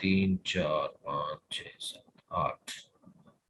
3 4 5 6 7 8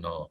9।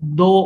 2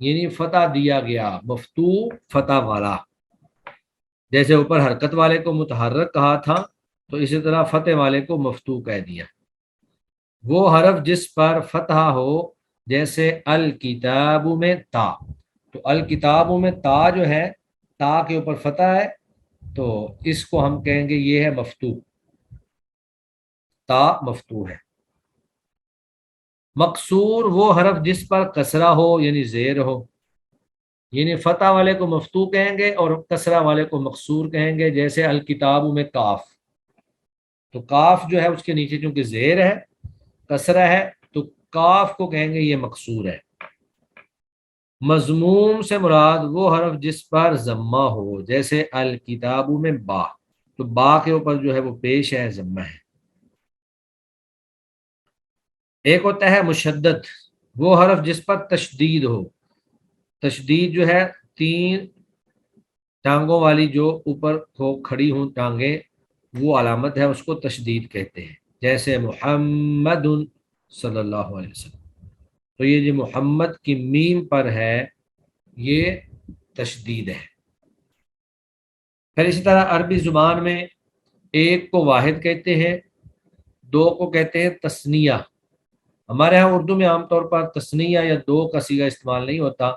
یعنی فتح دیا گیا، مفتو فتح والا، جیسے اوپر حرکت والے کو متحرک کہا تھا تو اسی طرح فتح والے کو مفتو کہہ دیا۔ وہ حرف جس پر فتح ہو، جیسے الکتاب میں تا، تو الکتاب میں تا جو ہے، تا کے اوپر فتح ہے تو اس کو ہم کہیں گے یہ ہے مفتو، تا مفتو ہے۔ مقصور وہ حرف جس پر کسرہ ہو یعنی زیر ہو، یعنی فتح والے کو مفتو کہیں گے اور کسرہ والے کو مقصور کہیں گے، جیسے الکتاب میں کاف، تو کاف جو ہے اس کے نیچے چونکہ زیر ہے، کسرہ ہے، تو کاف کو کہیں گے یہ مقصور ہے۔ مضموم سے مراد وہ حرف جس پر ضمہ ہو، جیسے الکتاب میں با، تو با کے اوپر جو ہے وہ پیش ہے، ضمہ ہے۔ ایک ہوتا ہے مشدد، وہ حرف جس پر تشدید ہو، تشدید جو ہے تین ٹانگوں والی جو اوپر ہو کھڑی ہوں ٹانگیں، وہ علامت ہے، اس کو تشدید کہتے ہیں، جیسے محمد صلی اللہ علیہ وسلم، تو یہ جو محمد کی میم پر ہے یہ تشدید ہے۔ پھر اسی طرح عربی زبان میں ایک کو واحد کہتے ہیں، دو کو کہتے ہیں تثنیہ۔ ہمارے ہاں اردو میں عام طور پر تثنیہ یا دو کا صیغہ استعمال نہیں ہوتا،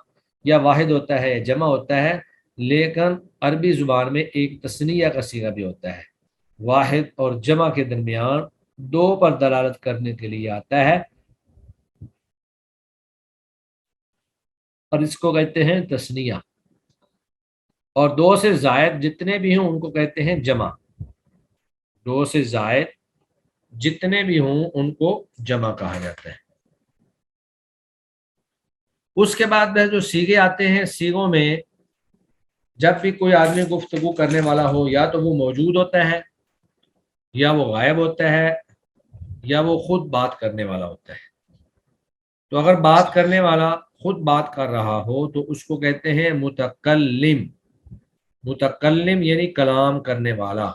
یا واحد ہوتا ہے یا جمع ہوتا ہے، لیکن عربی زبان میں ایک تثنیہ کا صیغہ بھی ہوتا ہے، واحد اور جمع کے درمیان دو پر دلالت کرنے کے لیے آتا ہے، اور اس کو کہتے ہیں تثنیہ۔ اور دو سے زائد جتنے بھی ہوں ان کو کہتے ہیں جمع، دو سے زائد جتنے بھی ہوں ان کو جمع کہا جاتا ہے۔ اس کے بعد میں جو صیغے آتے ہیں، صیغوں میں جب بھی کوئی آدمی گفتگو کرنے والا ہو، یا تو وہ موجود ہوتا ہے، یا وہ غائب ہوتا ہے، یا وہ خود بات کرنے والا ہوتا ہے۔ تو اگر بات کرنے والا خود بات کر رہا ہو تو اس کو کہتے ہیں متکلم، متکلم یعنی کلام کرنے والا،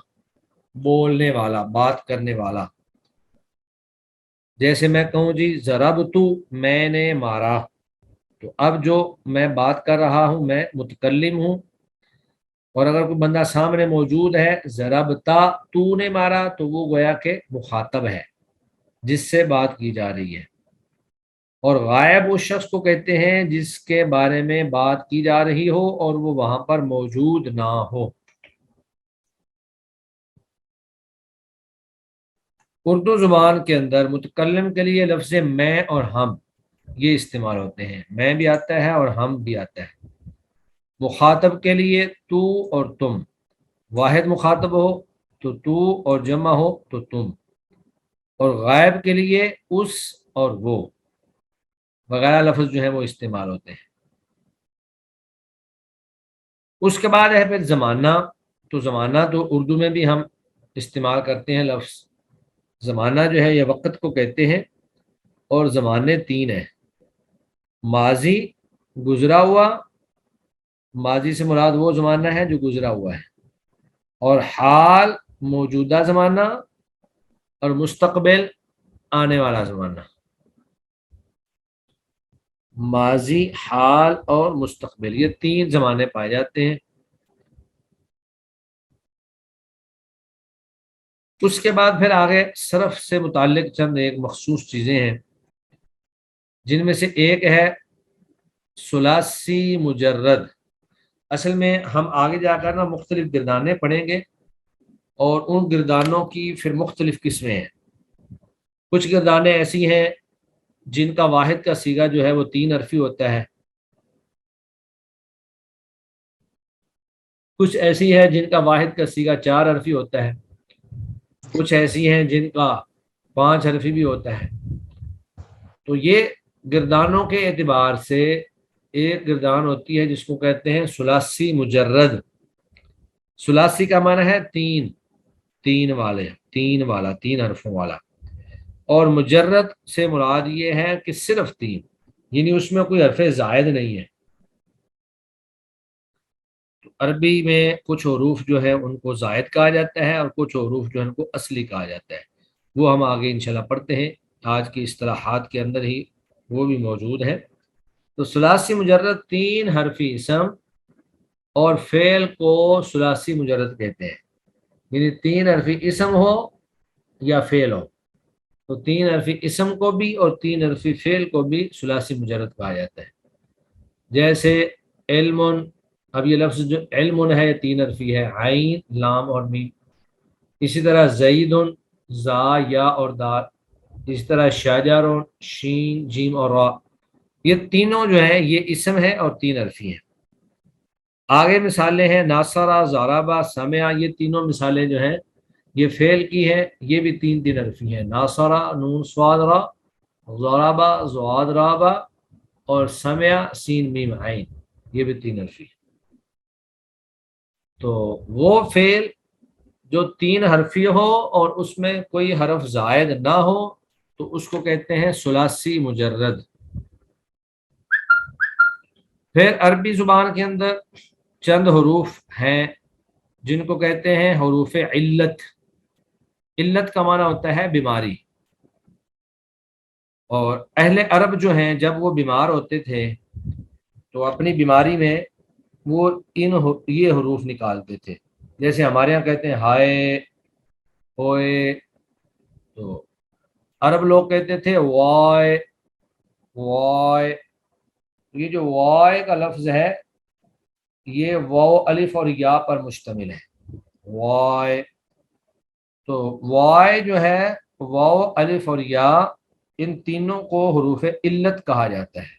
بولنے والا، بات کرنے والا۔ جیسے میں کہوں جی ضربت، میں نے مارا، تو اب جو میں بات کر رہا ہوں میں متکلم ہوں، اور اگر کوئی بندہ سامنے موجود ہے، ضربتا، تو نے مارا، تو وہ گویا کہ مخاطب ہے جس سے بات کی جا رہی ہے۔ اور غائب اس شخص کو کہتے ہیں جس کے بارے میں بات کی جا رہی ہو اور وہ وہاں پر موجود نہ ہو۔ اردو زبان کے اندر متکلم کے لیے لفظ میں اور ہم یہ استعمال ہوتے ہیں، میں بھی آتا ہے اور ہم بھی آتا ہے۔ مخاطب کے لیے تو اور تم، واحد مخاطب ہو تو اور جمع ہو تو تم، اور غائب کے لیے اس اور وہ وغیرہ لفظ جو ہے وہ استعمال ہوتے ہیں۔ اس کے بعد ہے پھر زمانہ، تو زمانہ تو اردو میں بھی ہم استعمال کرتے ہیں لفظ، زمانہ جو ہے یہ وقت کو کہتے ہیں، اور زمانے تین ہیں، ماضی، گزرا ہوا، ماضی سے مراد وہ زمانہ ہے جو گزرا ہوا ہے، اور حال موجودہ زمانہ، اور مستقبل آنے والا زمانہ، ماضی، حال اور مستقبل، یہ تین زمانے پائے جاتے ہیں۔ اس کے بعد پھر آگے صرف سے متعلق چند ایک مخصوص چیزیں ہیں، جن میں سے ایک ہے ثلاثی مجرد۔ اصل میں ہم آگے جا کر نا مختلف گردانے پڑھیں گے، اور ان گردانوں کی پھر مختلف قسمیں ہیں۔ کچھ گردانے ایسی ہیں جن کا واحد کا صیغہ جو ہے وہ تین حرفی ہوتا ہے، کچھ ایسی ہے جن کا واحد کا صیغہ چار حرفی ہوتا ہے، کچھ ایسی ہیں جن کا پانچ حرفی بھی ہوتا ہے۔ تو یہ گردانوں کے اعتبار سے ایک گردان ہوتی ہے جس کو کہتے ہیں ثلاثی مجرد۔ ثلاثی کا معنی ہے تین، تین والے، تین والا، تین حرفوں والا، اور مجرد سے مراد یہ ہے کہ صرف تین، یعنی اس میں کوئی حرف زائد نہیں ہے۔ تو عربی میں کچھ حروف جو ہے ان کو زائد کہا جاتا ہے، اور کچھ حروف جو ہے ان کو اصلی کہا جاتا ہے، وہ ہم آگے انشاءاللہ پڑھتے ہیں، آج کی اصطلاحات کے اندر ہی وہ بھی موجود ہے۔ تو ثلاثی مجرد تین حرفی اسم اور فعل کو ثلاثی مجرد کہتے ہیں، یعنی تین حرفی اسم ہو یا فعل ہو، تو تین حرفی اسم کو بھی اور تین حرفی فعل کو بھی ثلاثی مجرد کہا جاتا ہے۔ جیسے علم، اب یہ لفظ جو علم ہے تین حرفی ہے، عین، لام اور میم۔ اسی طرح زید، زا، یا اور دال۔ اسی طرح شجر، شین، جیم اور را۔ یہ تینوں جو ہیں یہ اسم ہے اور تین حرفی ہیں۔ آگے مثالیں ہیں ناصرہ، ضربہ، سمع، یہ تینوں مثالیں جو ہیں یہ فعل کی ہیں، یہ بھی تین تین حرفی ہیں، ناصرہ نون صاد را، ضربہ ضاد رابہ، اور سمع سین میم عین، یہ بھی تین حرفی ہیں۔ تو وہ فعل جو تین حرفی ہو اور اس میں کوئی حرف زائد نہ ہو تو اس کو کہتے ہیں ثلاثی مجرد۔ پھر عربی زبان کے اندر چند حروف ہیں جن کو کہتے ہیں حروف علت۔ علت کا معنی ہوتا ہے بیماری، اور اہل عرب جو ہیں جب وہ بیمار ہوتے تھے تو اپنی بیماری میں وہ یہ حروف نکالتے تھے، جیسے ہمارے ہاں کہتے ہیں ہائے، ہوئے، تو عرب لوگ کہتے تھے وائے، وائے۔ یہ جو وائے کا لفظ ہے یہ واو الف اور یا پر مشتمل ہے، وائے۔ تو وائے جو ہے واو الف اور یا، ان تینوں کو حروف علت کہا جاتا ہے،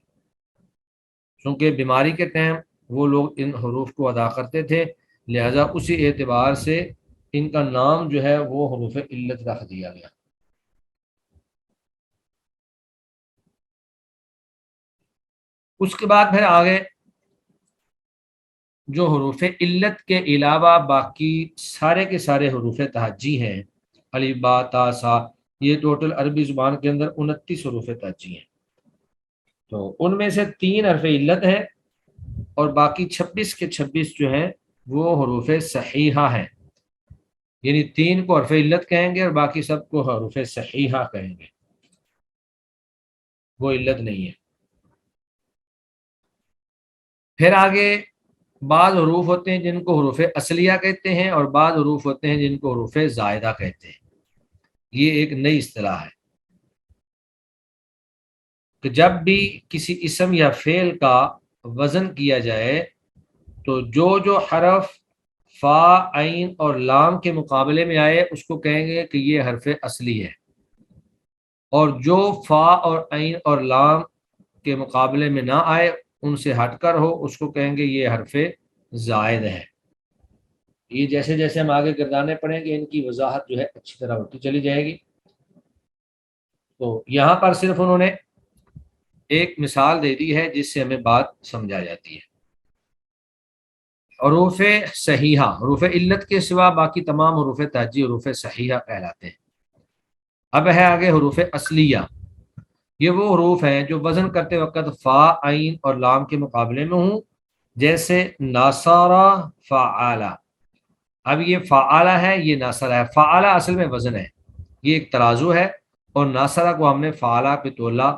چونکہ بیماری کے ٹائم وہ لوگ ان حروف کو ادا کرتے تھے، لہذا اسی اعتبار سے ان کا نام جو ہے وہ حروف علت رکھ دیا گیا۔ اس کے بعد پھر آگے جو حروف علت کے علاوہ باقی سارے کے سارے حروف تہجی ہیں، الف با تا سا، یہ ٹوٹل عربی زبان کے اندر 29 حروف تہجی ہیں۔ تو ان میں سے تین حرف علت ہیں اور باقی 26 کے 26 جو ہیں وہ حروف صحیحہ ہیں، یعنی تین کو حرف علت کہیں گے اور باقی سب کو حروف صحیحہ کہیں گے، وہ علت نہیں ہے۔ پھر آگے بعض حروف ہوتے ہیں جن کو حروف اصلیہ کہتے ہیں اور بعض حروف ہوتے ہیں جن کو حروف زائدہ کہتے ہیں۔ یہ ایک نئی اصطلاح ہے کہ جب بھی کسی اسم یا فعل کا وزن کیا جائے تو جو حرف فا، عین اور لام کے مقابلے میں آئے اس کو کہیں گے کہ یہ حرف اصلی ہے، اور جو فا اور عین اور لام کے مقابلے میں نہ آئے، ان سے ہٹ کر ہو، اس کو کہیں گے یہ حرف زائد ہے۔ یہ جیسے جیسے ہم آگے گردانے پڑھیں گے ان کی وضاحت جو ہے اچھی طرح ہوتی چلی جائے گی۔ تو یہاں پر صرف انہوں نے ایک مثال دے دی ہے جس سے ہمیں بات سمجھا جاتی ہے۔ حروف صحیحہ، حروف علت کے سوا باقی تمام حروف تہجی حروف صحیحہ کہلاتے ہیں۔ اب ہے آگے حروف اصلیہ۔ یہ وہ حروف ہیں جو وزن کرتے وقت فا، عین اور لام کے مقابلے میں ہوں، جیسے ناصرہ، فعالہ۔ اب یہ فعالہ ہے، یہ ناصرہ ہے۔ فعالہ اصل میں وزن ہے، یہ ایک ترازو ہے، اور ناصرہ کو ہم نے فعالہ پہ تولا،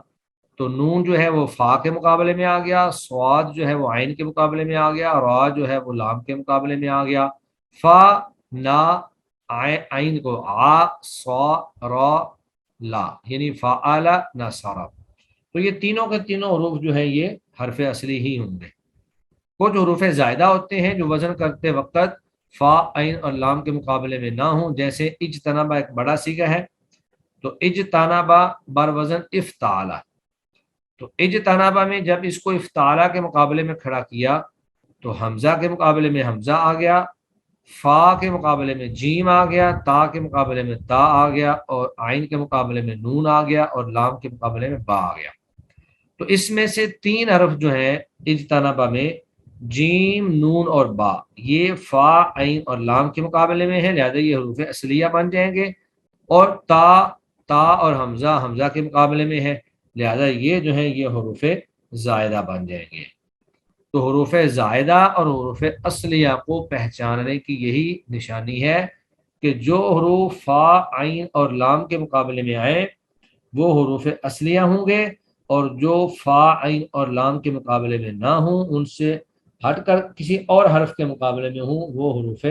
تو نون جو ہے وہ فا کے مقابلے میں آ گیا، صاد جو ہے وہ عین کے مقابلے میں آ گیا، را جو ہے وہ لام کے مقابلے میں آ گیا۔ فا، نا، عین کو آ، صا، را، لا، یعنی فعالہ، ناصرہ۔ تو یہ تینوں کے تینوں حروف جو ہیں یہ حرف اصلی ہی ہوں گے۔ کچھ حروف زائدہ ہوتے ہیں جو وزن کرتے وقت فا، عین اور لام کے مقابلے میں نہ ہوں، جیسے اجتنبہ ایک بڑا صیغہ ہے، تو اجتنبہ بر وزن افتعلہ، تو اجتنبہ میں جب اس کو افتعلہ کے مقابلے میں کھڑا کیا تو حمزہ کے مقابلے میں حمزہ آ گیا، فا کے مقابلے میں جیم آ گیا، تا کے مقابلے میں تا آ گیا، اور عین کے مقابلے میں نون آ گیا، اور لام کے مقابلے میں با آ گیا۔ تو اس میں سے تین حرف جو ہیں اجتنبہ میں، جیم، نون اور با، یہ فا، عین اور لام کے مقابلے میں ہے، لہذا یہ حروف اصلیہ بن جائیں گے، اور تا اور حمزہ حمزہ کے مقابلے میں ہے، لہذا یہ جو ہیں یہ حروف زائدہ بن جائیں گے۔ تو حروف زائدہ اور حروف اصلیہ کو پہچاننے کی یہی نشانی ہے کہ جو حروف فا، عین اور لام کے مقابلے میں آئے وہ حروف اصلیہ ہوں گے، اور جو فا عین اور لام کے مقابلے میں نہ ہوں، ان سے ہٹ کر کسی اور حرف کے مقابلے میں ہوں، وہ حروف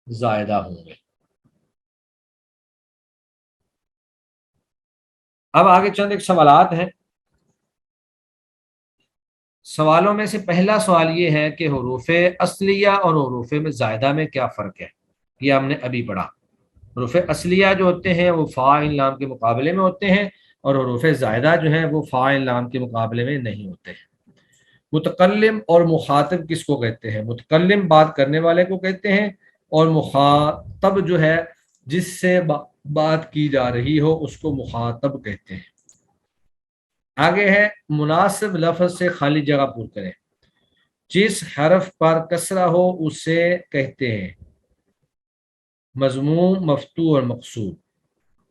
زائدہ ہوں گے۔ اب آگے چند ایک سوالات ہیں۔ سوالوں میں سے پہلا سوال یہ ہے کہ حروف اصلیہ اور حروف میں زائدہ میں کیا فرق ہے؟ یہ ہم نے ابھی پڑھا۔ حروف اصلیہ جو ہوتے ہیں وہ فا عین لام کے مقابلے میں ہوتے ہیں، اور حروف زائدہ جو ہیں وہ فا عین لام کے مقابلے میں نہیں ہوتے ہیں۔ متکلم اور مخاطب کس کو کہتے ہیں؟ متکلم بات کرنے والے کو کہتے ہیں، اور مخاطب جو ہے جس سے بات کی جا رہی ہو اس کو مخاطب کہتے ہیں۔ آگے ہے مناسب لفظ سے خالی جگہ پر کریں۔ جس حرف پر کسرہ ہو اسے کہتے ہیں مضموم، مفتوح اور مقصور۔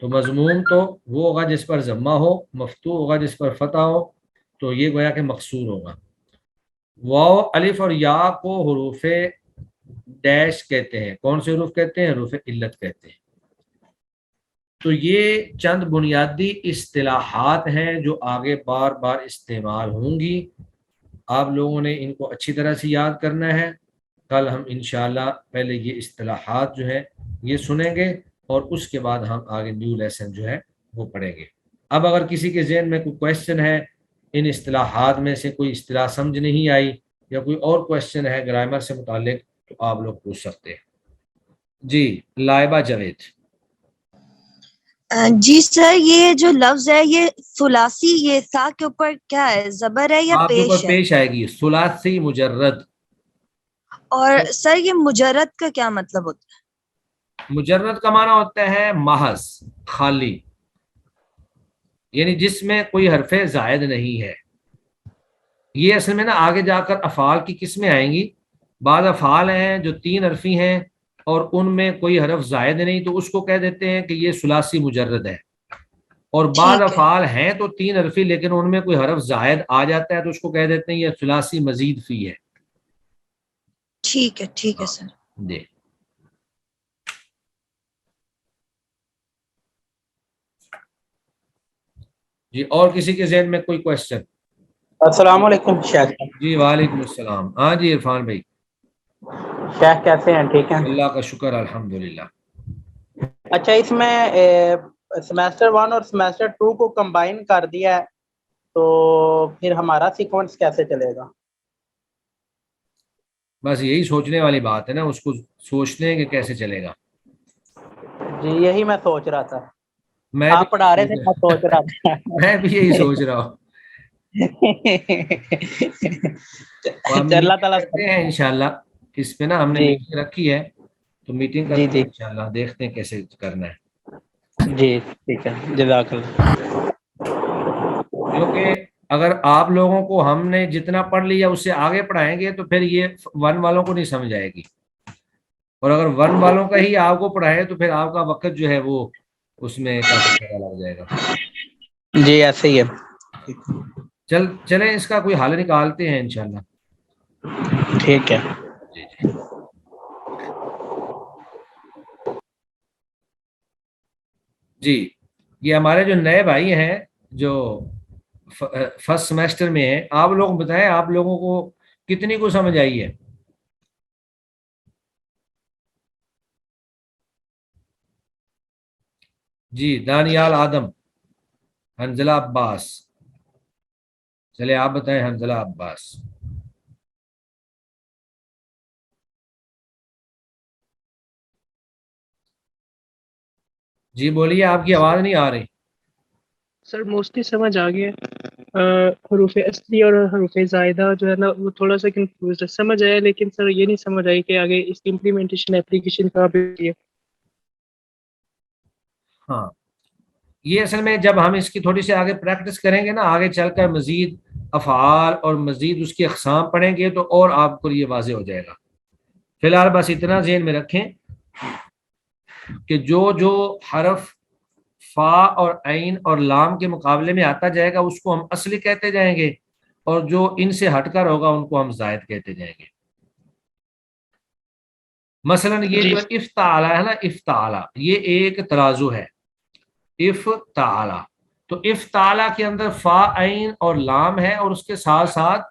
تو مضموم تو وہ ہوگا جس پر ضمہ ہو، مفتوح ہوگا جس پر فتح ہو، تو یہ گویا کہ مقصور ہوگا۔ واو، الف اور یا کو حروف ڈیش کہتے ہیں۔ کون سے حروف کہتے ہیں؟ حروف علت کہتے ہیں۔ تو یہ چند بنیادی اصطلاحات ہیں جو آگے بار بار استعمال ہوں گی۔ آپ لوگوں نے ان کو اچھی طرح سے یاد کرنا ہے۔ کل ہم انشاءاللہ پہلے یہ اصطلاحات جو ہے یہ سنیں گے، اور اس کے بعد ہم آگے نیو لیسن جو ہے وہ پڑھیں گے۔ اب اگر کسی کے ذہن میں کوئی کویشچن ہے، ان اصطلاحات میں سے کوئی اصطلاح سمجھ نہیں آئی یا کوئی اور کویشچن ہے گرامر سے متعلق، تو آپ لوگ پوچھ سکتے ہیں۔ جی لائبہ جاوید۔ جی سر، یہ جو لفظ ہے یہ ثلاثی، یہ سا کے اوپر کیا ہے، زبر ہے یا آپ کے پیش اوپر ہے؟ پیش آئے گی ثلاثی مجرد۔ اور سر یہ مجرد کا کیا مطلب ہوتا ہے؟ مجرد کا معنی ہوتا ہے محض، خالی، یعنی جس میں کوئی حرف زائد نہیں ہے۔ یہ اصل میں نا آگے جا کر افعال کی قسمیں آئیں گی۔ بعض افعال ہیں جو 3 حرفی ہیں اور ان میں کوئی حرف زائد نہیں، تو اس کو کہہ دیتے ہیں کہ یہ ثلاثی مجرد ہے۔ اور بعض ٹھیک ہے، افعال ہیں تو 3 حرفی لیکن ان میں کوئی حرف زائد آ جاتا ہے، تو اس کو کہہ دیتے ہیں یہ ثلاثی مزید فی ہے۔ ٹھیک ہے، ٹھیک ہے سر۔ جی جی، اور کسی کے ذہن میں کوئی کوشچن؟ السلام علیکم شیخ۔ جی وعلیکم السلام۔ ہاں جی عرفان بھائی۔ شیخ کیسے ہیں؟ ٹھیک ہیں؟ اللہ کا شکر الحمدللہ۔ اچھا، اس میں سیمیسٹر 1 اور سیمیسٹر 2 کو کمبائن کر دیا ہے، تو پھر ہمارا سیکوینس کیسے چلے گا؟ بس یہی سوچنے والی بات ہے نا، اس کو سوچتے ہیں کہ کیسے چلے گا۔ جی یہی میں سوچ رہا تھا، میں آپ پڑھا رہے تھے میں سوچ رہا تھا۔ میں بھی یہی سوچ رہا ہوں۔ اللہ تعالیٰ کرتے ہیں انشاءاللہ۔ اس پہ نا ہم نے جی میٹنگ رکھی ہے، تو میٹنگ جی کرتے جی ہیں انشاءاللہ، دیکھتے ہیں کیسے کرنا ہے۔ جی ٹھیک ہے، جزاک اللہ۔ کیونکہ اگر آپ لوگوں کو ہم نے جتنا پڑھ لیا اس سے آگے پڑھائیں گے تو پھر یہ 1 والوں کو نہیں سمجھ آئے گی، اور اگر 1 والوں کا ہی آپ کو پڑھائے تو پھر آپ کا وقت جو ہے وہ اس میں کافی زیادہ لگ جائے گا۔ جی ایسے ہی ہے۔ چلیں اس کا کوئی حل نکالتے ہیں انشاءاللہ۔ ٹھیک ہے۔ جی جی جی، یہ ہمارے جو نئے بھائی ہیں جو فرسٹ سیمیسٹر میں ہیں، آپ لوگ بتائیں آپ لوگوں کو کتنی کو سمجھ آئی ہے؟ جی دانیال آدم، حنزلہ عباس، چلے آپ بتائیں حنزلہ عباس۔ جی بولیے، آپ کی آواز نہیں آ رہی۔ سر موسٹلی سمجھ آ گیا۔ حروف اصلی اور حروف زائدہ جو ہے نا وہ تھوڑا سا کنفیوز ہے، سمجھ آیا لیکن سر یہ نہیں سمجھ آئی کہ آگے اس کی امپلیمنٹیشن اپلیکیشن کہاں پہ ہوتی ہے۔ ہاں، یہ اصل میں جب ہم اس کی تھوڑی سی آگے پریکٹس کریں گے نا، آگے چل کر مزید افعال اور مزید اس کی اقسام پڑھیں گے تو اور آپ کو یہ واضح ہو جائے گا۔ فی الحال بس اتنا ذہن میں رکھیں کہ جو حرف فا اور عین اور لام کے مقابلے میں آتا جائے گا اس کو ہم اصلی کہتے جائیں گے، اور جو ان سے ہٹ کر ہوگا ان کو ہم زائد کہتے جائیں گے۔ مثلا یہ جو افتعال ہے نا، افتعال یہ ایک ترازو ہے، افتعال تو افتعلا کے اندر فا عین اور لام ہے اور اس کے ساتھ ساتھ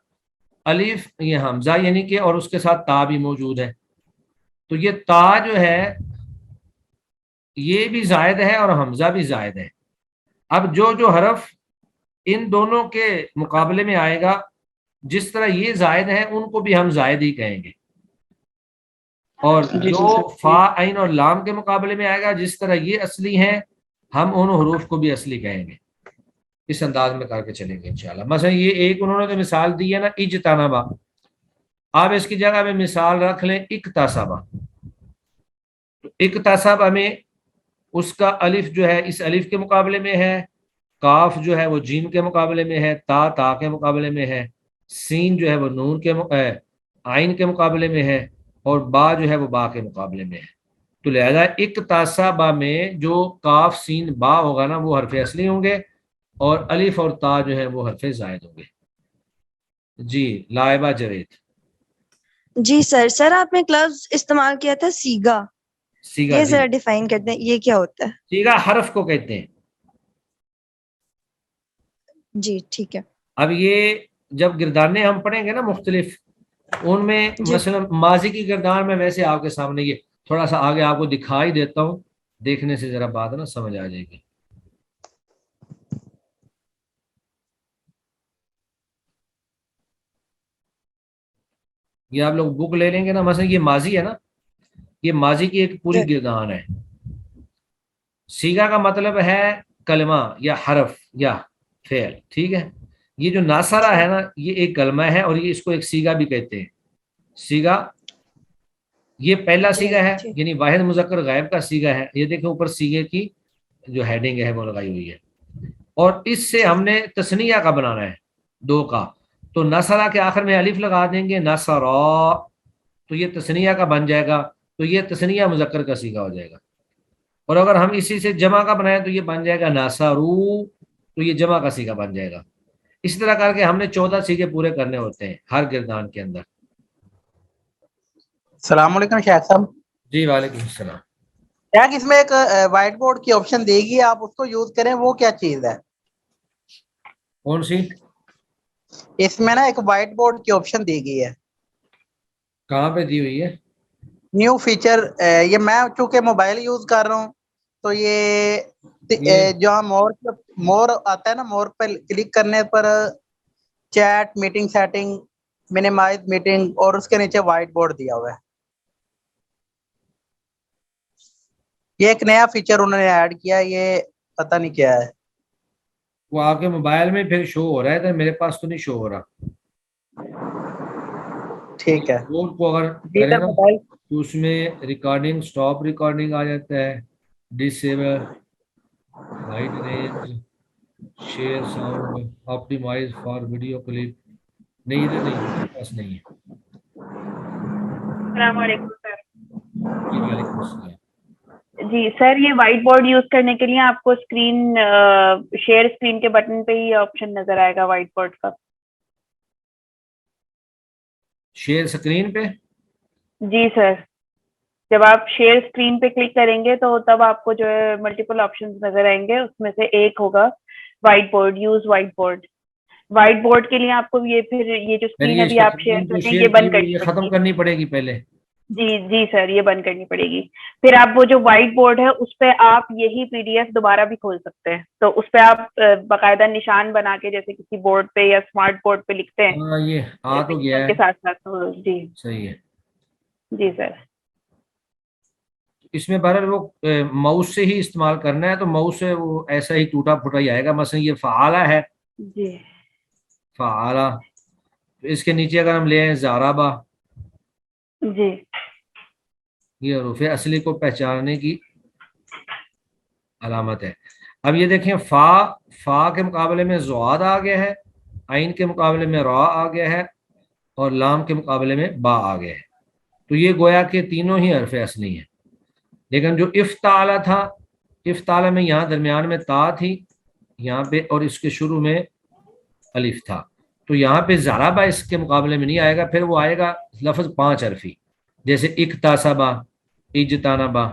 الف یہ حمزہ یعنی کہ اور اس کے ساتھ تا بھی موجود ہے. تو یہ تا جو ہے یہ بھی زائد ہے اور حمزہ بھی زائد ہے. اب جو حرف ان دونوں کے مقابلے میں آئے گا جس طرح یہ زائد ہیں ان کو بھی ہم زائد ہی کہیں گے, اور جو فا عین اور لام کے مقابلے میں آئے گا جس طرح یہ اصلی ہیں ہم ان حروف کو بھی اصلی کہیں گے. اس انداز میں کر کے چلیں گے انشاءاللہ. مثلا یہ ایک انہوں نے تو مثال دی ہے نا اجتنبا, آپ اس کی جگہ میں مثال رکھ لیں اکتسبا. اکتسبا میں اس کا الف جو ہے اس الف کے مقابلے میں ہے, کاف جو ہے وہ جیم کے مقابلے میں ہے, تا کے مقابلے میں ہے, سین جو ہے وہ نون کے عین کے مقابلے میں ہے, اور با جو ہے وہ با کے مقابلے میں ہے. تو لہذا اکتسبا میں جو کاف سین با ہوگا نا وہ حرف اصلی ہوں گے, اور الف اور تا جو ہے وہ حرف زائد ہوں گے. جی لائبہ جاوید. جی سر آپ نے ایک لفظ استعمال کیا تھا سیگا, سیگا, یہ جی ذرا ڈیفائن کرتے ہیں یہ کیا ہوتا ہے؟ سیگا حرف کو کہتے ہیں. جی ٹھیک ہے. اب یہ جب گردانے ہم پڑھیں گے نا مختلف ان میں جی. مثلا ماضی کی گردان میں ویسے آپ کے سامنے یہ تھوڑا سا آگے آپ کو دکھائی دیتا ہوں, دیکھنے سے ذرا بات نا سمجھ آ جائے گی. یہ آپ لوگ بک لے لیں گے نا, مثلا یہ ماضی ہے نا, یہ ماضی کی ایک پوری گردان ہے. سیگا کا مطلب ہے کلمہ یا حرف یا فعل, ٹھیک ہے. یہ جو ناصرہ ہے نا یہ ایک کلمہ ہے اور یہ اس کو ایک سیگا بھی کہتے ہیں. سیگا یہ پہلا سیگا ہے یعنی واحد مذکر غائب کا سیگا ہے. یہ دیکھیں اوپر سیگے کی جو ہیڈنگ ہے وہ لگائی ہوئی ہے, اور اس سے ہم نے تسنیہ کا بنانا ہے دو کا. تو نصرہ کے آخر میں الف لگا دیں گے نصرا, تو یہ تسنیہ کا بن جائے گا, تو یہ تسنیہ مذکر کا سیگا ہو جائے گا. اور اگر ہم اسی سے جمع کا بنائیں تو یہ بن جائے گا ناصرو, تو یہ جمع کا سیگا بن جائے گا. اس طرح کر کے ہم نے 14 سیگے پورے کرنے ہوتے ہیں ہر گردان کے اندر. السلام علیکم شیخ صاحب. جی وعلیکم السلام. شیخ اس میں ایک وائٹ بورڈ کی آپشن دے گی, آپ اس کو یوز کریں, وہ کیا چیز ہے؟ کون سی؟ اس میں نا ایک وائٹ بورڈ کی آپشن دی گئی ہے. کہاں پہ دی ہوئی ہے؟ New feature. یہ میں چونکہ موبائل یوز کر رہا ہوں تو یہ جو مور آتا ہے نا, مور پہ کلک کرنے پر chat, meeting setting, minimize meeting, اور اس کے نیچے وائٹ بورڈ دیا ہوا ہے. یہ ایک نیا فیچر انہوں نے ایڈ کیا, یہ پتہ نہیں کیا ہے. وہ آپ کے موبائل میں پھر شو ہو رہا ہے, تو میرے پاس تو نہیں شو ہو رہا. ٹھیک ہے. بورڈ کو اگر کریں نا تو اس میں ریکارڈنگ, سٹاپ ریکارڈنگ آ جاتا ہے, disable, hide range, share sound, optimise for video clip. نہیں ادھر نہیں, میرے پاس نہیں ہے. السلام علیکم سر. جی وعلیکم السلام. جی سر, یہ وائٹ بورڈ یوز کرنے کے لیے آپ کو اسکرین شیئر اسکرین کے بٹن پہ ہی آپشن نظر آئے گا وائٹ بورڈ کا. شیئر اسکرین پہ؟ جی سر, جب آپ شیئر اسکرین پہ کلک کریں گے تو تب آپ کو جو ہے ملٹیپل آپشنز نظر آئیں گے, اس میں سے ایک ہوگا white board, use white board. White board کے لیے آپ کو یہ پھر یہ جو اسکرین ابھی آپ شیئر کر رہے ہیں یہ بند کرنی ختم پڑے گی. کرنی پڑے گی پہلے. جی سر, یہ بند کرنی پڑے گی. پھر آپ وہ جو وائٹ بورڈ ہے اس پہ آپ یہی PDF دوبارہ بھی کھول سکتے ہیں. تو اس پہ آپ باقاعدہ نشان بنا کے جیسے کسی بورڈ پہ یا اسمارٹ بورڈ پہ لکھتے ہیں یہ آ تو گیا ہے کے ساتھ ساتھ. جی صحیح ہے. جی سر. اس میں بہرحال وہ ماؤس سے ہی استعمال کرنا ہے, تو ماؤس سے وہ ایسا ہی ٹوٹا پھوٹا ہی آئے گا. مثلا یہ فعالہ ہے, جی فعالہ, اس کے نیچے اگر ہم لے آئیں زارابا, جی یہ حروف اصلی کو پہچاننے کی علامت ہے. اب یہ دیکھیں فا کے مقابلے میں زواد آ گیا ہے, عین کے مقابلے میں را آ گیا ہے, اور لام کے مقابلے میں با آ گیا ہے. تو یہ گویا کہ تینوں ہی حرف اصلی ہیں. لیکن جو افتعلا تھا, افتعلا میں یہاں درمیان میں تا تھی یہاں پہ, اور اس کے شروع میں الف تھا. تو یہاں پہ زارابا اس کے مقابلے میں نہیں آئے گا, پھر وہ آئے گا لفظ 5 حرفی, جیسے اکتسبا, اجتنبا.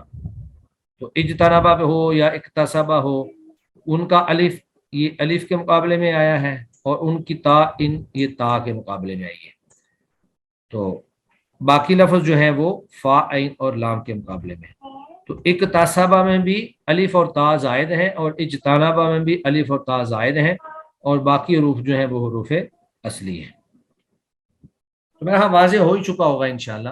تو اجتنبا پہ ہو یا اکتسبا ہو, ان کا الف یہ الف کے مقابلے میں آیا ہے اور ان کی تا ان یہ تا کے مقابلے میں آئی ہے. تو باقی لفظ جو ہیں وہ فا عین اور لام کے مقابلے میں. تو اکتسبہ میں بھی الف اور تا زائد ہیں اور اجتنبہ میں بھی الف اور تا زائد ہیں اور باقی حروف جو ہیں وہ حروف اصلی ہیں. تو میرا واضح ہو ہی چکا ہوگا انشاءاللہ.